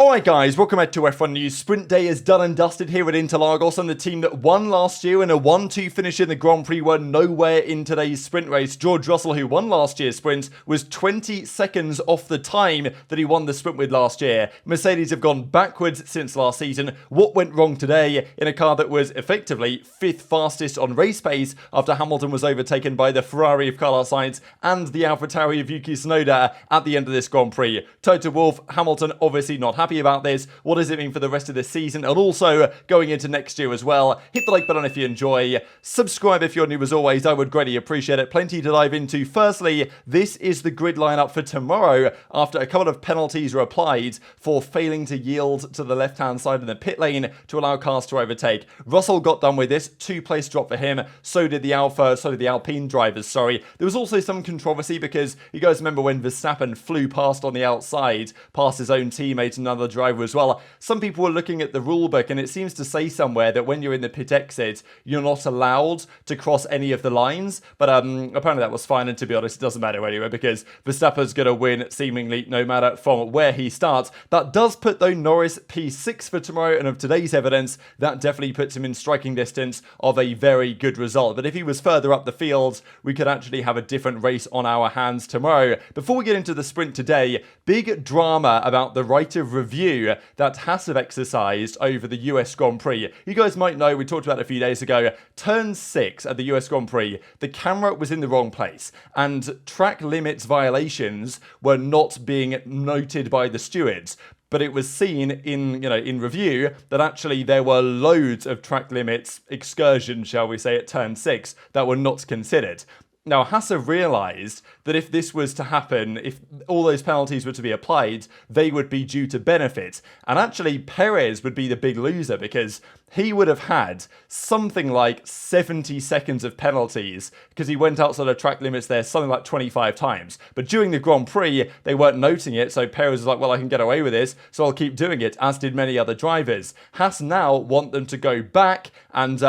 Alright guys, welcome back to F1 News. Sprint day is done and dusted here at Interlagos, and the team that won last year in a 1-2 finish in the Grand Prix were nowhere in today's sprint race. George Russell, who won last year's sprint, was 20 seconds off the time that he won the sprint with last year. Mercedes have gone backwards since last season. What went wrong today in a car that was effectively 5th fastest on race pace after Hamilton was overtaken by the Ferrari of Carlos Sainz and the AlphaTauri of Yuki Tsunoda at the end of this Grand Prix? Toto Wolff, Hamilton obviously not happy about this. What does it mean for the rest of this season and also going into next year as well? Hit the like button if you enjoy. Subscribe if you're new as always. I would greatly appreciate it. Plenty to dive into. Firstly, this is the grid lineup for tomorrow after a couple of penalties were applied for failing to yield to the left-hand side in the pit lane to allow cars to overtake. Russell got done with this. 2-place drop for him. So did the Alpine drivers, sorry. There was also some controversy because you guys remember when Verstappen flew past on the outside, past his own teammate and another driver as well. Some people were looking at the rule book and it seems to say somewhere that when you're in the pit exit, you're not allowed to cross any of the lines. But apparently that was fine, and to be honest, it doesn't matter anyway because Verstappen's going to win seemingly no matter from where he starts. That does put, though, Norris P6 for tomorrow, and of today's evidence, that definitely puts him in striking distance of a very good result. But if he was further up the field, we could actually have a different race on our hands tomorrow. Before we get into the sprint today, big drama about the right of review that Haas have exercised over the US Grand Prix. You guys might know, we talked about it a few days ago, turn 6 at the US Grand Prix, the camera was in the wrong place and track limits violations were not being noted by the stewards. But it was seen in review that actually there were loads of track limits excursions, shall we say, at turn 6 that were not considered. Now, Haas have realised that if this was to happen, if all those penalties were to be applied, they would be due to benefit. And actually, Perez would be the big loser because he would have had something like 70 seconds of penalties because he went outside of track limits there something like 25 times. But during the Grand Prix, they weren't noting it, so Perez was like, well, I can get away with this, so I'll keep doing it, as did many other drivers. Haas now want them to go back and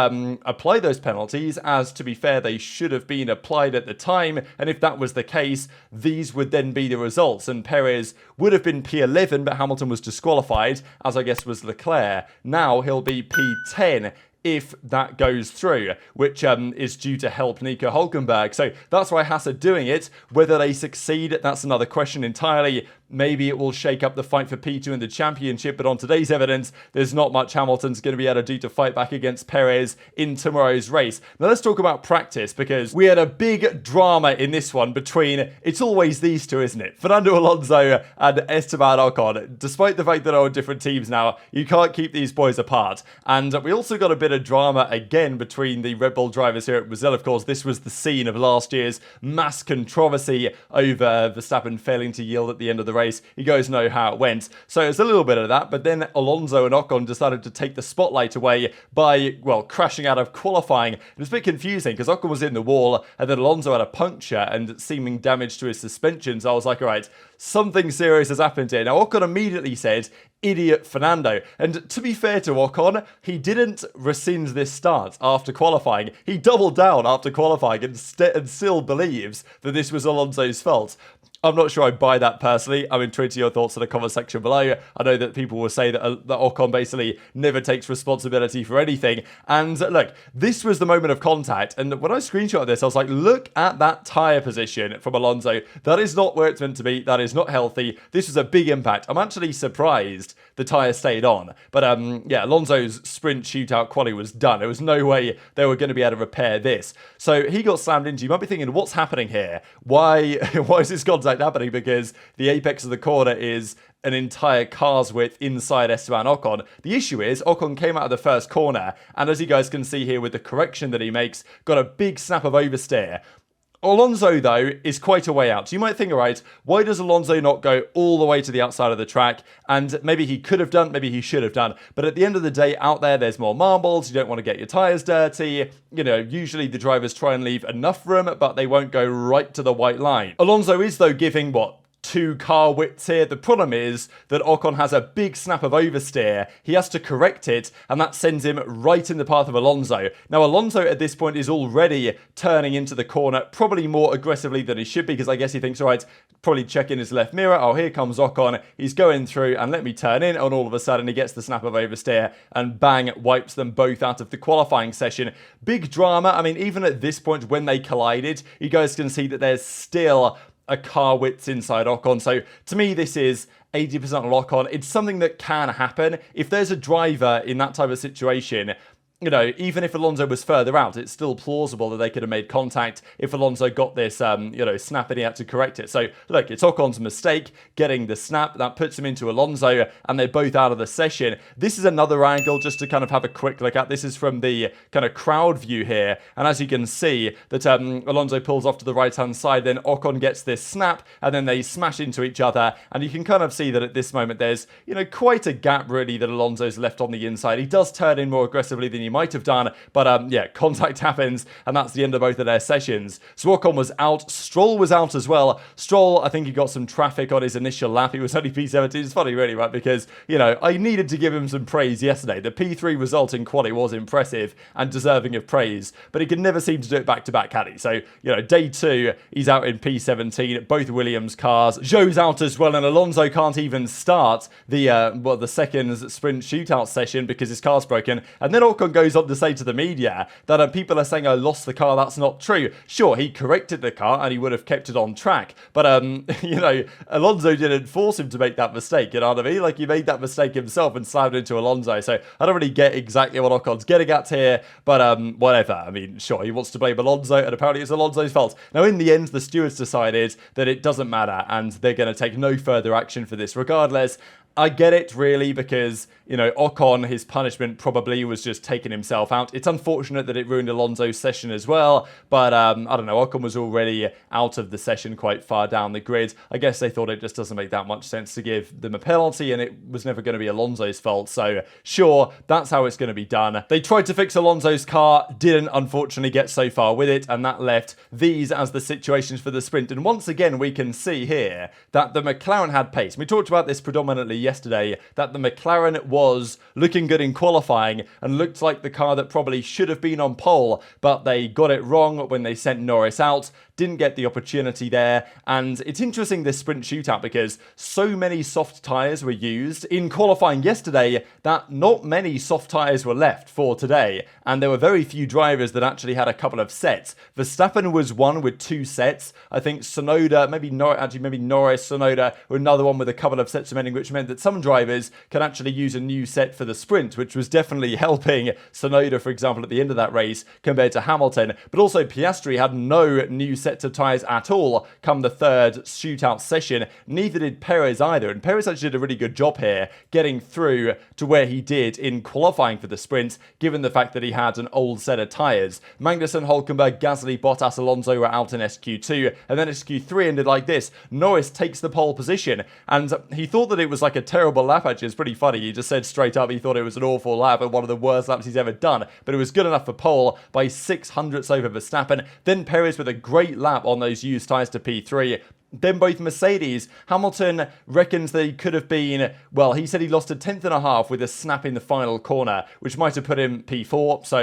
apply those penalties, as to be fair, they should have been applied at the time, and if that was the case, these would then be the results, and Perez would have been P11, but Hamilton was disqualified, as I guess was Leclerc. Now he'll be P10 if that goes through, which is due to help Nico Hülkenberg. So that's why Haas are doing it. Whether they succeed, that's another question entirely. Maybe it will shake up the fight for P2 in the championship, but on today's evidence, there's not much Hamilton's going to be able to do to fight back against Perez in tomorrow's race. Now let's talk about practice, because we had a big drama in this one between, it's always these two, isn't it? Fernando Alonso and Esteban Ocon. Despite the fact that they're on different teams now, you can't keep these boys apart. And we also got a bit of drama again between the Red Bull drivers here at Brazil. Of course, this was the scene of last year's mass controversy over Verstappen failing to yield at the end of the race. You guys know how it went. So it's a little bit of that, but then Alonso and Ocon decided to take the spotlight away by, well, crashing out of qualifying. It was a bit confusing because Ocon was in the wall and then Alonso had a puncture and seeming damage to his suspension. So I was like, all right, something serious has happened here. Now Ocon immediately said, idiot Fernando. And to be fair to Ocon, he didn't rescind this start after qualifying. He doubled down after qualifying and still believes that this was Alonso's fault. I'm not sure I buy that personally. I'm intrigued to your thoughts in the comment section below. I know that people will say that Ocon basically never takes responsibility for anything. And look, this was the moment of contact. And when I screenshot this, I was like, look at that tyre position from Alonso. That is not where it's meant to be. That is not healthy. This was a big impact. I'm actually surprised the tyre stayed on. But yeah, Alonso's sprint shootout quali was done. There was no way they were going to be able to repair this. So he got slammed into. You might be thinking, what's happening here? Why is this contact happening? Because the apex of the corner is an entire car's width inside Esteban Ocon. The issue is Ocon came out of the first corner, and as you guys can see here with the correction that he makes, got a big snap of oversteer. Alonso, though, is quite a way out. So you might think, all right, why does Alonso not go all the way to the outside of the track? And maybe he could have done, maybe he should have done. But at the end of the day, out there's more marbles. You don't want to get your tyres dirty. You know, usually the drivers try and leave enough room, but they won't go right to the white line. Alonso is, though, giving, what, 2 car widths here. The problem is that Ocon has a big snap of oversteer. He has to correct it, and that sends him right in the path of Alonso. Now, Alonso at this point is already turning into the corner, probably more aggressively than he should be, because I guess he thinks, all right, probably check in his left mirror. Oh, here comes Ocon. He's going through, and let me turn in. And all of a sudden, he gets the snap of oversteer, and bang, wipes them both out of the qualifying session. Big drama. I mean, even at this point, when they collided, you guys can see that there's still a car width inside Ocon. So to me, this is 80% lock on. It's something that can happen. If there's a driver in that type of situation, you know, even if Alonso was further out, it's still plausible that they could have made contact if Alonso got this, snap and he had to correct it. So, look, it's Ocon's mistake getting the snap. That puts him into Alonso, and they're both out of the session. This is another angle just to kind of have a quick look at. This is from the kind of crowd view here. And as you can see, that Alonso pulls off to the right-hand side, then Ocon gets this snap, and then they smash into each other. And you can kind of see that at this moment, there's, quite a gap, really, that Alonso's left on the inside. He does turn in more aggressively than he might have done, but contact happens, and that's the end of both of their sessions. So Ocon was out, Stroll was out as well. Stroll, I think he got some traffic on his initial lap. He was only P17. It's funny, really, right? Because, I needed to give him some praise yesterday. The P3 result in quali was impressive and deserving of praise, but he could never seem to do it back-to-back, had he? So, day 2, he's out in P17, both Williams cars. Zhou's out as well, and Alonso can't even start the second sprint shootout session because his car's broken. And then Ocon goes on to say to the media that people are saying I lost the car. That's not true. Sure, he corrected the car and he would have kept it on track, but Alonso didn't force him to make that mistake. You know what I mean? Like, he made that mistake himself and slammed into Alonso. So I don't really get exactly what Ocon's getting at here, but whatever. I mean, sure, he wants to blame Alonso, and apparently it's Alonso's fault. Now, in the end, the stewards decided that it doesn't matter, and they're going to take no further action for this regardless. I get it, really, because, Ocon, his punishment probably was just taking himself out. It's unfortunate that it ruined Alonso's session as well, but, I don't know, Ocon was already out of the session quite far down the grid. I guess they thought it just doesn't make that much sense to give them a penalty, and it was never going to be Alonso's fault, so sure, that's how it's going to be done. They tried to fix Alonso's car, didn't unfortunately get so far with it, and that left these as the situations for the sprint. And once again, we can see here that the McLaren had pace. We talked about this predominantly yesterday, that the McLaren was looking good in qualifying and looked like the car that probably should have been on pole, but they got it wrong when they sent Norris out. Didn't get the opportunity there. And it's interesting, this sprint shootout, because so many soft tyres were used in qualifying yesterday that not many soft tyres were left for today, and there were very few drivers that actually had a couple of sets. Verstappen was one with 2 sets. I think Tsunoda, maybe Norris, Tsunoda were another one with a couple of sets remaining, which meant that some drivers can actually use a new set for the sprint, which was definitely helping Tsunoda, for example, at the end of that race compared to Hamilton. But also Piastri had no new sets of tyres at all come the third shootout session. Neither did Perez either, and Perez actually did a really good job here getting through to where he did in qualifying for the sprint, given the fact that he had an old set of tyres. Magnussen, Hülkenberg, Gasly, Bottas, Alonso were out in SQ2, and then SQ3 ended like this. Norris takes the pole position, and he thought that it was like a terrible lap. Actually, it's pretty funny. He just said straight up he thought it was an awful lap and one of the worst laps he's ever done, but it was good enough for pole by 600ths over Verstappen. Then Perez with a great lap on those used tyres to P3. Then both Mercedes. Hamilton reckons they could have been, well, he said he lost a 10th with a snap in the final corner, which might have put him P4, so,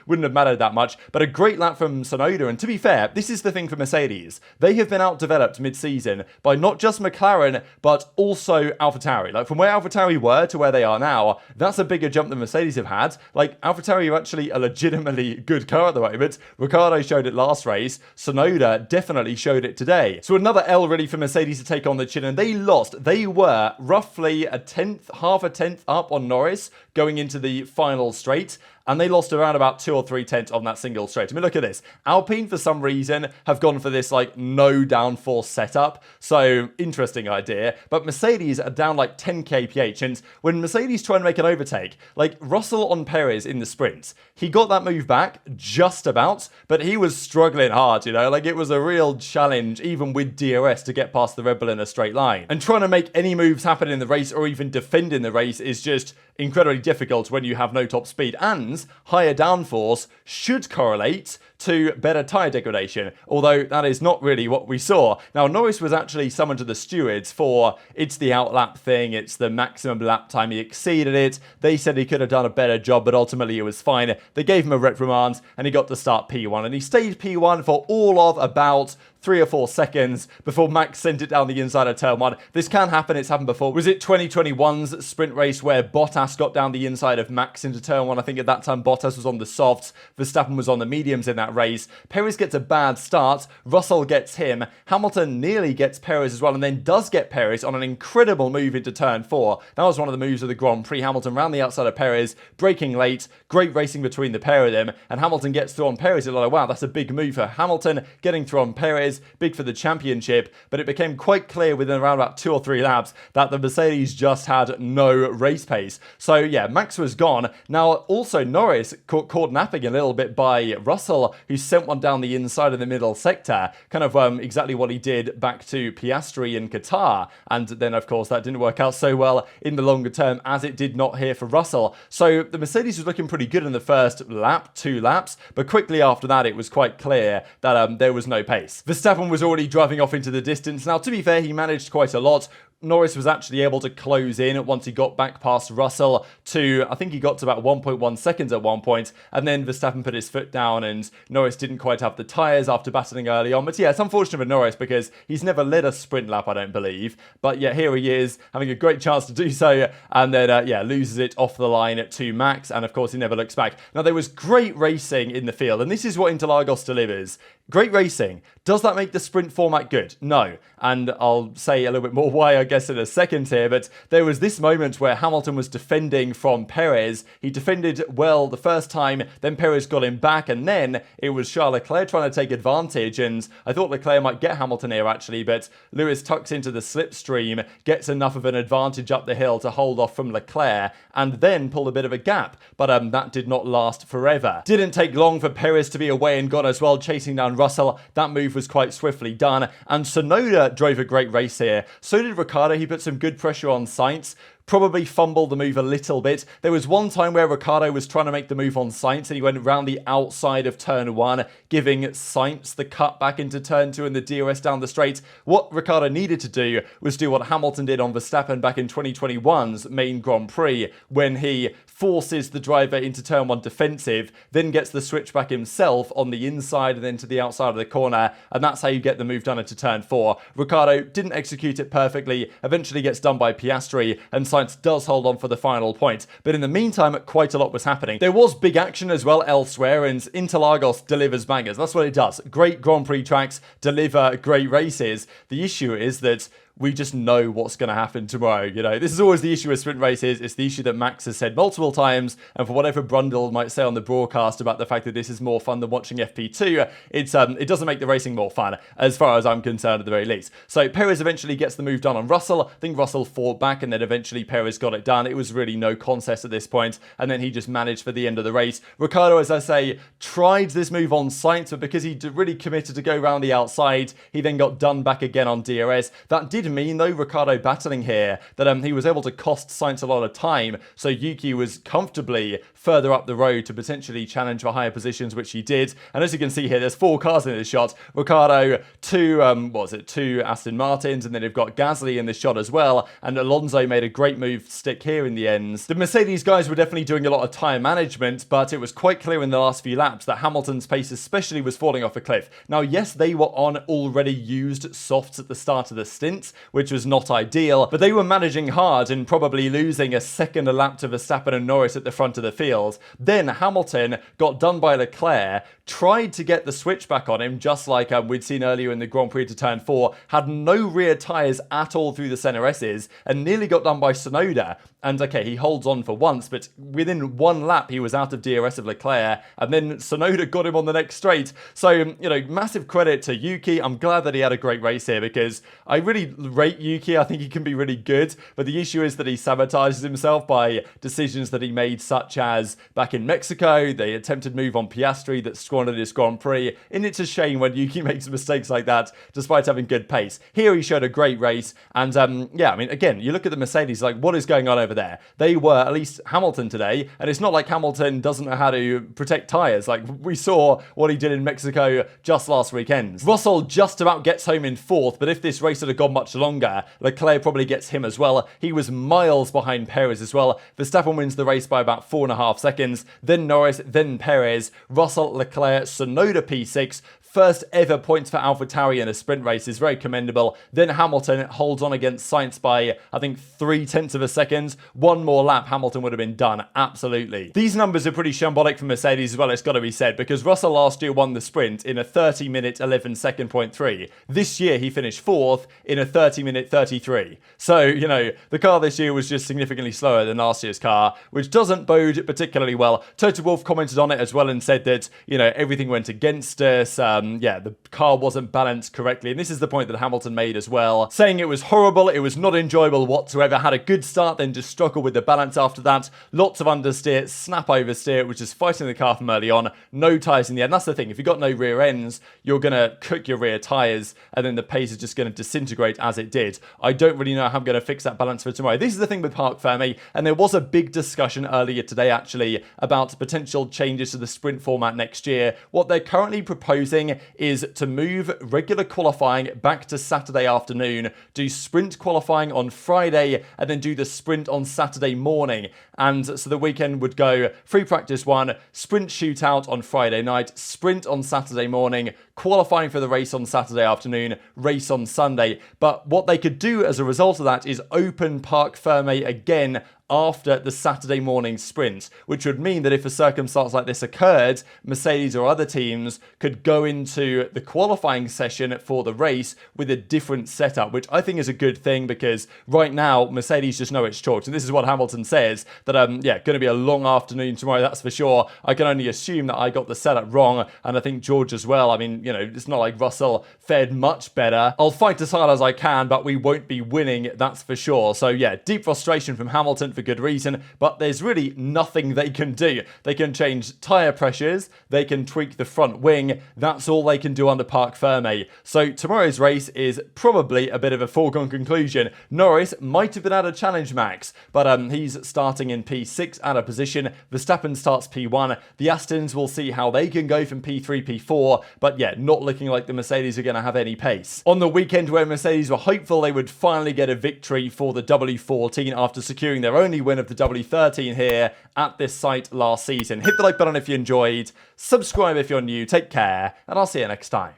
wouldn't have mattered that much. But a great lap from Tsunoda, and to be fair, this is the thing for Mercedes. They have been outdeveloped mid-season by not just McLaren, but also AlphaTauri. Like, from where AlphaTauri were to where they are now, that's a bigger jump than Mercedes have had. Like, AlphaTauri are actually a legitimately good car at the moment. Ricciardo showed it last race. Tsunoda definitely showed it today. So another L really for Mercedes to take on the chin, and they lost. They were roughly half a tenth up on Norris going into the final straight, and they lost around about 2 or 3 tenths on that single straight. I mean, look at this. Alpine, for some reason, have gone for this, no downforce setup. So, interesting idea. But Mercedes are down 10 kph. And when Mercedes try and make an overtake, Russell on Perez in the sprint, he got that move back just about, but he was struggling hard, it was a real challenge, even with DRS, to get past the Red Bull in a straight line. And trying to make any moves happen in the race or even defend in the race is just incredibly difficult when you have no top speed, and higher downforce should correlate to better tyre degradation, although that is not really what we saw. Now, Norris was actually summoned to the stewards for, it's the outlap thing, it's the maximum lap time, he exceeded it. They said he could have done a better job, but ultimately it was fine. They gave him a reprimand, and he got to start P1, and he stayed P1 for all of about 3 or 4 seconds before Max sent it down the inside of turn 1. This can happen, it's happened before. Was it 2021's sprint race where Bottas got down the inside of Max into turn 1? I think at that time Bottas was on the softs, Verstappen was on the mediums in that race. Perez gets a bad start, Russell gets him, Hamilton nearly gets Perez as well, and then does get Perez on an incredible move into turn 4. That was one of the moves of the Grand Prix. Hamilton round the outside of Perez, braking late, great racing between the pair of them, and Hamilton gets through on Perez. You're like, wow, that's a big move for Hamilton, getting through on Perez. Big for the championship, but it became quite clear within around about 2 or 3 laps that the Mercedes just had no race pace. So yeah, Max was gone. Now also Norris caught napping a little bit by Russell, who sent one down the inside of the middle sector, kind of exactly what he did back to Piastri in Qatar, and then of course that didn't work out so well in the longer term as it did not here for Russell. So the Mercedes was looking pretty good in the first lap, 2 laps, but quickly after that it was quite clear that there was no pace. Verstappen was already driving off into the distance. Now, to be fair, he managed quite a lot. Norris was actually able to close in once he got back past Russell to, I think he got to about 1.1 seconds at one point, and then Verstappen put his foot down and Norris didn't quite have the tyres after battling early on. But yeah, it's unfortunate for Norris because he's never led a sprint lap, I don't believe. But yeah, here he is having a great chance to do so, and then yeah, loses it off the line to Max, and of course he never looks back. Now, there was great racing in the field, and this is what Interlagos delivers. Great racing. Does that make the sprint format good? No. And I'll say a little bit more why, I guess, in a second here, but there was this moment where Hamilton was defending from Perez. He defended well the first time, then Perez got him back, and then it was Charles Leclerc trying to take advantage, and I thought Leclerc might get Hamilton here, actually, but Lewis tucks into the slipstream, gets enough of an advantage up the hill to hold off from Leclerc, and then pulled a bit of a gap, but that did not last forever. Didn't take long for Perez to be away and gone as well, chasing down Russell. That move was quite swiftly done, and Tsunoda drove a great race here. So did Ricciardo. He put some good pressure on Sainz. Probably fumbled the move a little bit. There was one time where Ricciardo was trying to make the move on Sainz and he went around the outside of turn 1, giving Sainz the cut back into turn 2 and the DRS down the straight. What Ricciardo needed to do was do what Hamilton did on Verstappen back in 2021's main Grand Prix, when he forces the driver into turn 1 defensive, then gets the switch back himself on the inside and then to the outside of the corner, and that's how you get the move done into turn 4. Ricciardo didn't execute it perfectly, eventually gets done by Piastri, and Sainz does hold on for the final point. But in the meantime, quite a lot was happening. There was big action as well elsewhere, and Interlagos delivers bangers. That's what it does. Great Grand Prix tracks deliver great races. The issue is that we just know what's going to happen tomorrow. You know, this is always the issue with sprint races. It's the issue that Max has said multiple times, and for whatever Brundle might say on the broadcast about the fact that this is more fun than watching FP2, it doesn't make the racing more fun, as far as I'm concerned at the very least. So Perez eventually gets the move done on Russell. I think Russell fought back, and then eventually Perez got it done. It was really no contest at this point, and then he just managed for the end of the race. Ricciardo, as I say, tried this move on Sainz, but because he really committed to go around the outside, he then got done back again on DRS. That did mean, though, Ricciardo battling here, that he was able to cost Sainz a lot of time, so Yuki was comfortably further up the road to potentially challenge for higher positions, which he did. And as you can see here, there's 4 cars in this shot. Ricciardo, 2 Aston Martins, and then they've got Gasly in this shot as well, and Alonso made a great move stick here in the end. The Mercedes guys were definitely doing a lot of tyre management, but it was quite clear in the last few laps that Hamilton's pace especially was falling off a cliff. Now, yes, they were on already used softs at the start of the stint, which was not ideal, but they were managing hard and probably losing a second a lap to Verstappen and Norris at the front of the field. Then Hamilton got done by Leclerc, tried to get the switch back on him, just like we'd seen earlier in the Grand Prix to turn 4, had no rear tyres at all through the centre S's, and nearly got done by Tsunoda. And okay, he holds on for once, but within 1 lap, he was out of DRS of Leclerc, and then Tsunoda got him on the next straight. So, you know, massive credit to Yuki. I'm glad that he had a great race here, because I really rate Yuki. I think he can be really good, but the issue is that he sabotages himself by decisions that he made, such as back in Mexico, the attempted move on Piastri that squandered his Grand Prix, and it's a shame when Yuki makes mistakes like that, despite having good pace. Here he showed a great race, and yeah, I mean, again, you look at the Mercedes, like, what is going on over there? They were, at least Hamilton today, and it's not like Hamilton doesn't know how to protect tyres. Like, we saw what he did in Mexico just last weekend. Russell just about gets home in 4th, but if this race had gone much longer, Leclerc probably gets him as well. He was miles behind Perez as well. Verstappen wins the race by about 4.5 seconds, then Norris, then Perez, Russell, Leclerc, Tsunoda P6, first ever points for AlphaTauri in a sprint race is very commendable. Then Hamilton holds on against Sainz by, I think, 0.3 of a second. One more lap, Hamilton would have been done. Absolutely. These numbers are pretty shambolic for Mercedes as well, it's got to be said, because Russell last year won the sprint in a 30-minute 11-second .3. This year he finished 4th in a 30-minute 33. So, you know, the car this year was just significantly slower than last year's car, which doesn't bode particularly well. Toto Wolff commented on it as well and said that, you know, everything went against us. Yeah, the car wasn't balanced correctly. And this is the point that Hamilton made as well, saying it was horrible, it was not enjoyable whatsoever, had a good start, then just struggled with the balance after that. Lots of understeer, snap oversteer, which is fighting the car from early on. No tyres in the end. That's the thing. If you've got no rear ends, you're going to cook your rear tyres, and then the pace is just going to disintegrate as it did. I don't really know how I'm going to fix that balance for tomorrow. This is the thing with Parc Fermé, and there was a big discussion earlier today, actually, about potential changes to the sprint format next year. What they're currently proposing is to move regular qualifying back to Saturday afternoon, do sprint qualifying on Friday, and then do the sprint on Saturday morning. And so the weekend would go free practice 1, sprint shootout on Friday night, sprint on Saturday morning, qualifying for the race on Saturday afternoon, race on Sunday. But what they could do as a result of that is open Parc Fermé again after the Saturday morning sprint, which would mean that if a circumstance like this occurred, Mercedes or other teams could go into the qualifying session for the race with a different setup, which I think is a good thing, because right now Mercedes just know it's chalked. And this is what Hamilton says, that yeah, going to be a long afternoon tomorrow, that's for sure. I can only assume that I got the setup wrong, and I think George as well. I mean, you know, it's not like Russell fared much better. I'll fight as hard as I can, but we won't be winning, that's for sure. So yeah, deep frustration from Hamilton for good reason, but there's really nothing they can do. They can change tyre pressures, they can tweak the front wing, that's all they can do under Parc Fermé. So tomorrow's race is probably a bit of a foregone conclusion. Norris might have been out of challenge Max, but he's starting in P6 out of position. Verstappen starts P1. The Astons will see how they can go from P3, P4, but yeah, not looking like the Mercedes are going to have any pace. On the weekend where Mercedes were hopeful they would finally get a victory for the W14 after securing their only win of the W13 here at this site last season. Hit the like button if you enjoyed, subscribe if you're new, take care, and I'll see you next time.